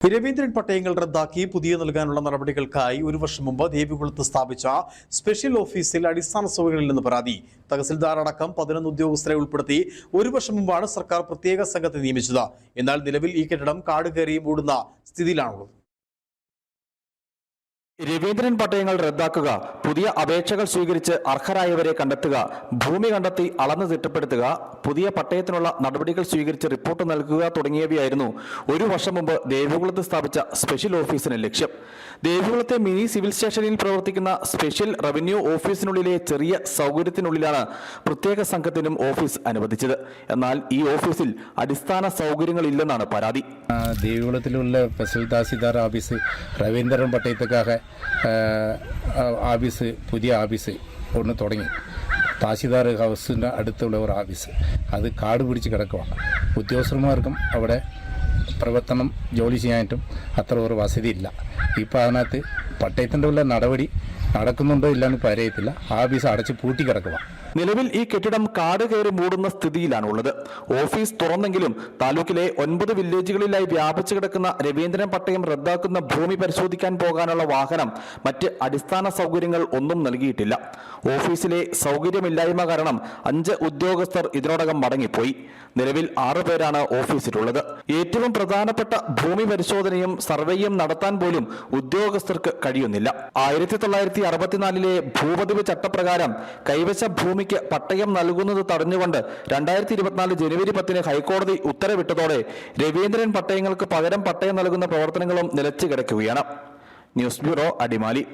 രവീന്ദ്രൻ പട്ടയങ്ങൾ റദ്ദാക്കി പുതിയ നൽകാനുള്ള നടപടികൾക്കായി ഒരു വർഷം മുമ്പ് ദേവികുളത്ത് സ്ഥാപിച്ച സ്പെഷ്യൽ ഓഫീസിൽ അടിസ്ഥാന സൗകര്യങ്ങളില്ലെന്ന് പരാതി. തഹസിൽദാർ അടക്കം 11 ഉദ്യോഗസ്ഥരെ ഉൾപ്പെടുത്തി ഒരു വർഷം മുമ്പാണ് സർക്കാർ പ്രത്യേക സംഘത്തെ നിയമിച്ചത്. എന്നാൽ നിലവിൽ ഈ കെട്ടിടം കാട് കയറി മൂടുന്ന സ്ഥിതിയിലാണുള്ളത്. രവീന്ദ്രൻ പട്ടയങ്ങൾ റദ്ദാക്കുക, പുതിയ അപേക്ഷകൾ സ്വീകരിച്ച് അർഹരായവരെ കണ്ടെത്തുക, ഭൂമി കണ്ടെത്തി അളന്ന് തിട്ടപ്പെടുത്തുക, പുതിയ പട്ടയത്തിനുള്ള നടപടികൾ സ്വീകരിച്ച് റിപ്പോർട്ട് നൽകുക തുടങ്ങിയവയായിരുന്നു ഒരു വർഷം മുമ്പ് ദേവികുളത്ത് സ്ഥാപിച്ച സ്പെഷ്യൽ ഓഫീസിന് ലക്ഷ്യം. ദേവികുളത്തെ മിനി സിവിൽ സ്റ്റേഷനിൽ പ്രവർത്തിക്കുന്ന സ്പെഷ്യൽ റവന്യൂ ഓഫീസിനുള്ളിലെ ചെറിയ സൗകര്യത്തിനുള്ളിലാണ് പ്രത്യേക സംഘത്തിനും ഓഫീസ് അനുവദിച്ചത്. എന്നാൽ ഈ ഓഫീസിൽ അടിസ്ഥാന സൗകര്യങ്ങളില്ലെന്നാണ് പരാതി. ദേവികുളത്തിലുള്ള തഹസിൽദാർ ഓഫീസ് രവീന്ദ്രൻ പട്ടയத்துக்காக ആഫീസ് പുതിയ ആഫീസ് ഒന്ന് തുടങ്ങി. തഹസിൽദാർ ഹൗസിൻ്റെ അടുത്തുള്ള ഒരു ഓഫീസ് അത് കാട് പിടിച്ച് കിടക്കുകയാണ്. ഉദ്യോഗസ്ഥന്മാർക്കും അവിടെ പ്രവർത്തനം ജോലി ചെയ്യാനായിട്ടും അത്ര ഒരു വസതിയില്ല. ഇപ്പോൾ അതിനകത്ത് പട്ടയത്തിൻ്റെ ഉള്ള നടപടി നടക്കുന്നുണ്ടോ ഇല്ലാന്ന് ഇപ്പോൾ അറിയത്തില്ല. ഓഫീസ് അടച്ച് പൂട്ടി കിടക്കുക. നിലവിൽ ഈ കെട്ടിടം കാട് കയറി മൂടുന്ന സ്ഥിതിയിലാണുള്ളത്. ഓഫീസ് തുറന്നെങ്കിലും താലൂക്കിലെ 9 വില്ലേജുകളിലായി വ്യാപിച്ചു കിടക്കുന്ന രവീന്ദ്രൻ പട്ടയം റദ്ദാക്കുന്ന ഭൂമി പരിശോധിക്കാൻ പോകാനുള്ള വാഹനം, മറ്റ് അടിസ്ഥാന സൗകര്യങ്ങൾ ഒന്നും നൽകിയിട്ടില്ല. ഓഫീസിലെ സൗകര്യമില്ലായ്മ കാരണം 5 ഉദ്യോഗസ്ഥർ ഇതിനോടകം മടങ്ങിപ്പോയി. നിലവിൽ 6 പേരാണ് ഓഫീസിലുള്ളത്. ഏറ്റവും പ്രധാനപ്പെട്ട ഭൂമി പരിശോധനയും സർവേയും നടത്താൻ പോലും ഉദ്യോഗസ്ഥർക്ക് കഴിയുന്നില്ല. 1964 ഭൂപതിവ് ചട്ടപ്രകാരം കൈവശ ഭൂമിക്ക് പട്ടയം നൽകുന്നത് തടഞ്ഞുകൊണ്ട് 2024 ജനുവരി 10 ഹൈക്കോടതി ഉത്തരവിട്ടതോടെ രവീന്ദ്രൻ പട്ടയങ്ങൾക്ക് പകരം പട്ടയം നൽകുന്ന പ്രവർത്തനങ്ങളും നിലച്ചു കിടക്കുകയാണ്. News bureau, Adimali.